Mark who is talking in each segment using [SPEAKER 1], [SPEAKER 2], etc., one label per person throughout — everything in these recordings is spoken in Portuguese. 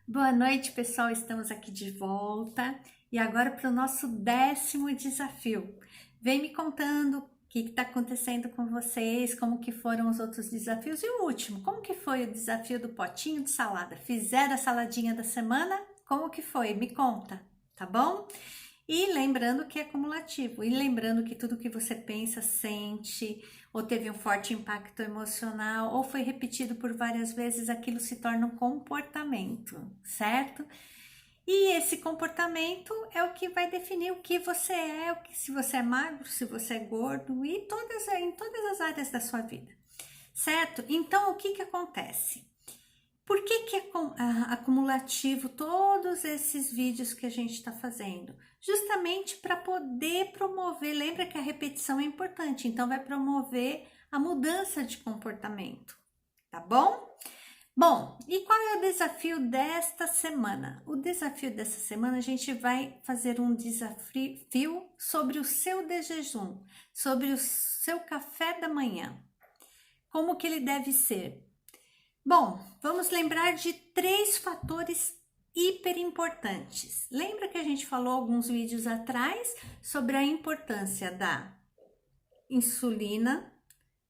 [SPEAKER 1] Boa noite, pessoal. Estamos aqui de volta e agora para o nosso 10º desafio. Vem me contando o que está acontecendo com vocês, como que foram os outros desafios e o último, como que foi o desafio do potinho de salada? Fizeram a saladinha da semana? Como que foi? Me conta, tá bom? E lembrando que é cumulativo, e lembrando que tudo que você pensa, sente, ou teve um forte impacto emocional, ou foi repetido por várias vezes, aquilo se torna um comportamento, certo? E esse comportamento é o que vai definir o que você é, se você é magro, se você é gordo, e em todas as áreas da sua vida, certo? Então, o que que acontece? Por que que é acumulativo todos esses vídeos que a gente está fazendo? Justamente para poder promover, lembra que a repetição é importante, então vai promover a mudança de comportamento, tá bom? Bom, e qual é o desafio desta semana? O desafio dessa semana a gente vai fazer um desafio sobre o seu de jejum, sobre o seu café da manhã. Como que ele deve ser? Bom, vamos lembrar de 3 fatores hiper importantes. Lembra que a gente falou alguns vídeos atrás sobre a importância da insulina,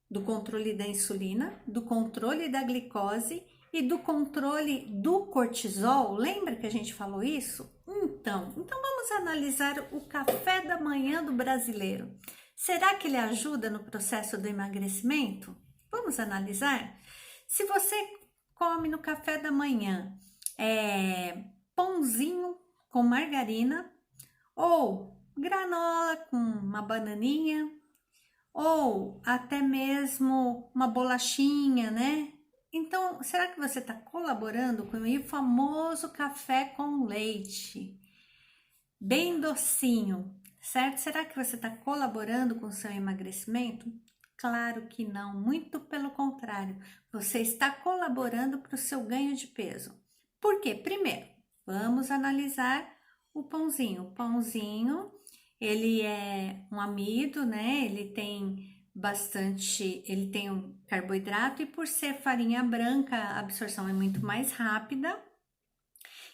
[SPEAKER 1] do controle da insulina, do controle da glicose e do controle do cortisol? Lembra que a gente falou isso? Então vamos analisar o café da manhã do brasileiro. Será que ele ajuda no processo do emagrecimento? Vamos analisar? Se você come no café da manhã pãozinho com margarina ou granola com uma bananinha ou até mesmo uma bolachinha, né? Então, será que você está colaborando com o famoso café com leite? Bem docinho, certo? Será que você está colaborando com o seu emagrecimento? Claro que não, muito pelo contrário, você está colaborando para o seu ganho de peso. Por quê? Primeiro, vamos analisar o pãozinho. O pãozinho, ele é um amido, né? Ele tem um carboidrato e por ser farinha branca, a absorção é muito mais rápida.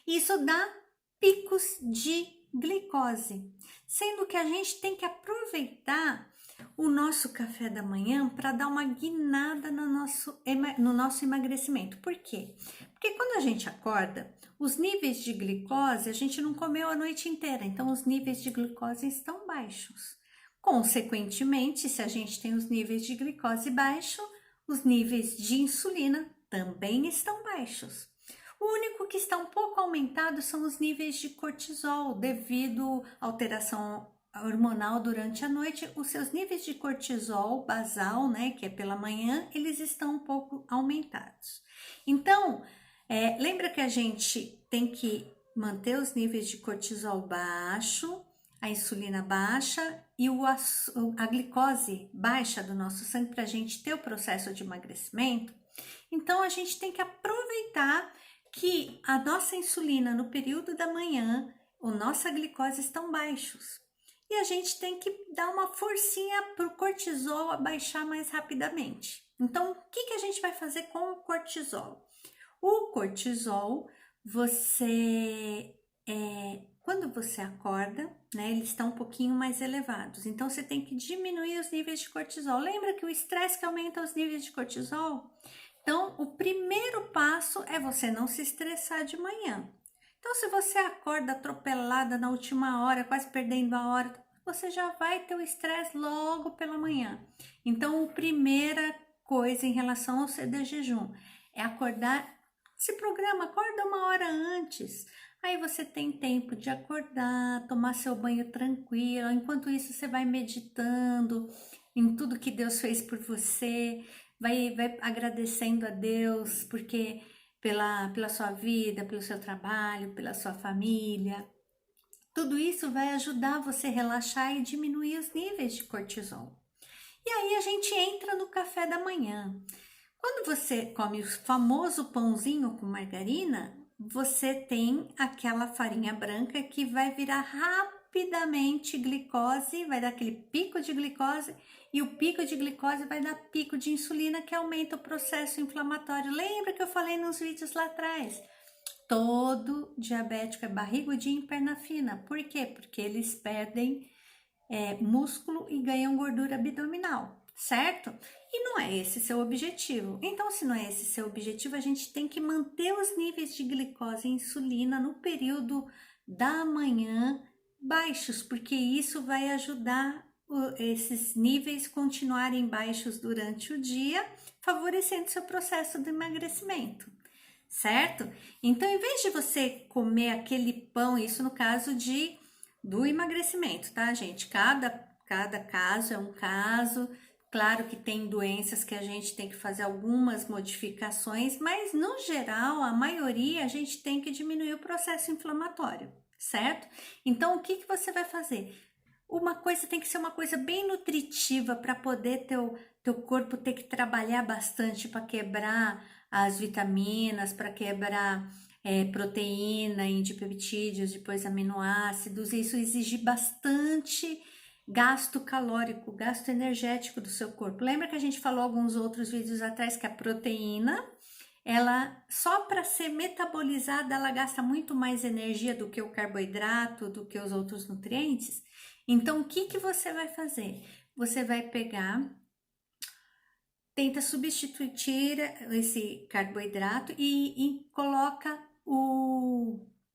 [SPEAKER 1] Isso dá picos de glicose, sendo que a gente tem que aproveitar o nosso café da manhã para dar uma guinada no nosso emagrecimento. Por quê? Porque quando a gente acorda, os níveis de glicose, a gente não comeu a noite inteira, então os níveis de glicose estão baixos. Consequentemente, se a gente tem os níveis de glicose baixos, os níveis de insulina também estão baixos. O único que está um pouco aumentado são os níveis de cortisol, devido à alteração hormonal durante a noite. Os seus níveis de cortisol basal, né, que é pela manhã, eles estão um pouco aumentados. Então, lembra que a gente tem que manter os níveis de cortisol baixo, a insulina baixa e a glicose baixa do nosso sangue para a gente ter o processo de emagrecimento. Então, a gente tem que aproveitar que a nossa insulina no período da manhã, a nossa glicose estão baixos. E a gente tem que dar uma forcinha para o cortisol abaixar mais rapidamente. Então, o que a gente vai fazer com o cortisol? O cortisol, quando você acorda, né, ele está um pouquinho mais elevados. Então, você tem que diminuir os níveis de cortisol. Lembra que o estresse que aumenta os níveis de cortisol? Então, o primeiro passo é você não se estressar de manhã. Então, se você acorda atropelada na última hora, quase perdendo a hora, você já vai ter o estresse logo pela manhã. Então, a primeira coisa em relação ao CD jejum é acordar, se programa, acorda uma hora antes. Aí você tem tempo de acordar, tomar seu banho tranquilo. Enquanto isso, você vai meditando em tudo que Deus fez por você. Vai agradecendo a Deus porque pela sua vida, pelo seu trabalho, pela sua família. Tudo isso vai ajudar você a relaxar e diminuir os níveis de cortisol. E aí a gente entra no café da manhã. Quando você come o famoso pãozinho com margarina, você tem aquela farinha branca que vai virar rapidamente glicose, vai dar aquele pico de glicose, e o pico de glicose vai dar pico de insulina, que aumenta o processo inflamatório. Lembra que eu falei nos vídeos lá atrás? todo diabético é barrigudinho e perna fina. Por quê? Porque eles perdem músculo e ganham gordura abdominal, certo? E não é esse seu objetivo. Então, se não é esse seu objetivo, a gente tem que manter os níveis de glicose e insulina no período da manhã baixos, porque isso vai ajudar esses níveis continuarem baixos durante o dia, favorecendo seu processo de emagrecimento, certo? Então, em vez de você comer aquele pão, isso no caso do emagrecimento, tá, gente? Cada caso é um caso. Claro que tem doenças que a gente tem que fazer algumas modificações, mas no geral, a maioria a gente tem que diminuir o processo inflamatório, certo? Então, o que você vai fazer? Uma coisa tem que ser uma coisa bem nutritiva para poder teu corpo ter que trabalhar bastante para quebrar as vitaminas, para quebrar proteína, indipeptídeos, depois aminoácidos. Isso exige bastante gasto calórico, gasto energético do seu corpo. Lembra que a gente falou alguns outros vídeos atrás que a proteína, ela só para ser metabolizada, ela gasta muito mais energia do que o carboidrato, do que os outros nutrientes. Então, o que você vai fazer? Você vai pegar, tenta substituir esse carboidrato e coloca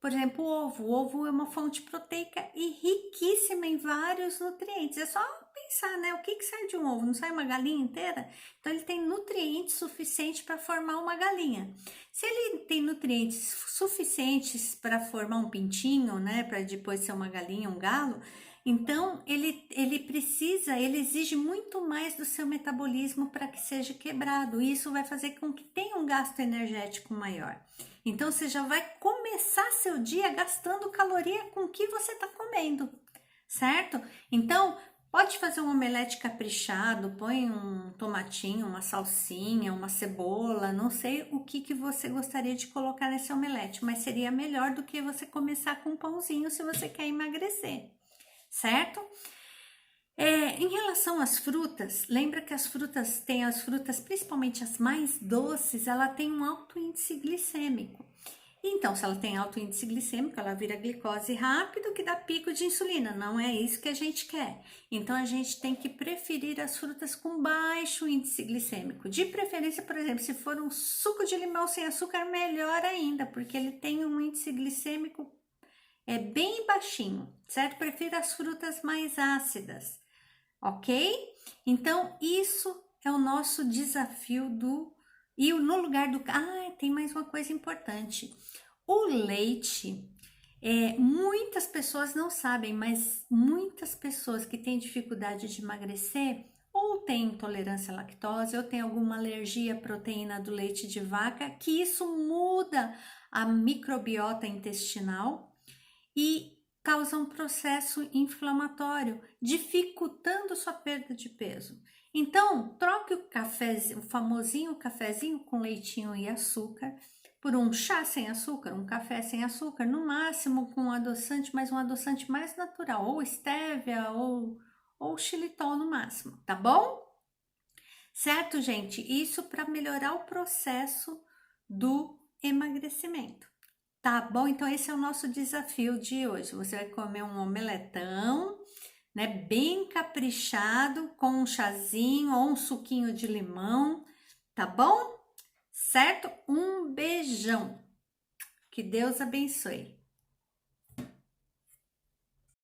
[SPEAKER 1] por exemplo, o ovo. O ovo é uma fonte proteica e riquíssima em vários nutrientes. É só pensar, né? O que sai de um ovo? Não sai uma galinha inteira? Então, ele tem nutrientes suficientes para formar uma galinha. Se ele tem nutrientes suficientes para formar um pintinho, né? Para depois ser uma galinha, um galo, então ele exige muito mais do seu metabolismo para que seja quebrado. Isso vai fazer com que tenha um gasto energético maior. Então, você já vai começar seu dia gastando caloria com o que você está comendo, certo? Então, pode fazer um omelete caprichado, põe um tomatinho, uma salsinha, uma cebola, não sei o que você gostaria de colocar nesse omelete, mas seria melhor do que você começar com um pãozinho se você quer emagrecer, certo? Em relação às frutas, lembra que as frutas, principalmente as mais doces, ela tem um alto índice glicêmico. Então, se ela tem alto índice glicêmico, ela vira glicose rápido, que dá pico de insulina. Não é isso que a gente quer. Então, a gente tem que preferir as frutas com baixo índice glicêmico. De preferência, por exemplo, se for um suco de limão sem açúcar, melhor ainda, porque ele tem um índice glicêmico bem baixinho, certo? Prefiro as frutas mais ácidas. Ok? Então, isso é o nosso desafio E no lugar do... tem mais uma coisa importante. O leite, muitas pessoas não sabem, mas muitas pessoas que têm dificuldade de emagrecer ou têm intolerância à lactose ou têm alguma alergia à proteína do leite de vaca, que isso muda a microbiota intestinal e causa um processo inflamatório, dificultando sua perda de peso. Então, troque o famosinho cafezinho com leitinho e açúcar por um chá sem açúcar, um café sem açúcar, no máximo com um adoçante, mas um adoçante mais natural, ou stevia ou xilitol no máximo, tá bom? Certo, gente? Isso para melhorar o processo do emagrecimento. Tá bom? Então, esse é o nosso desafio de hoje. Você vai comer um omeletão, né? Bem caprichado, com um chazinho ou um suquinho de limão, tá bom? Certo? Um beijão. Que Deus abençoe.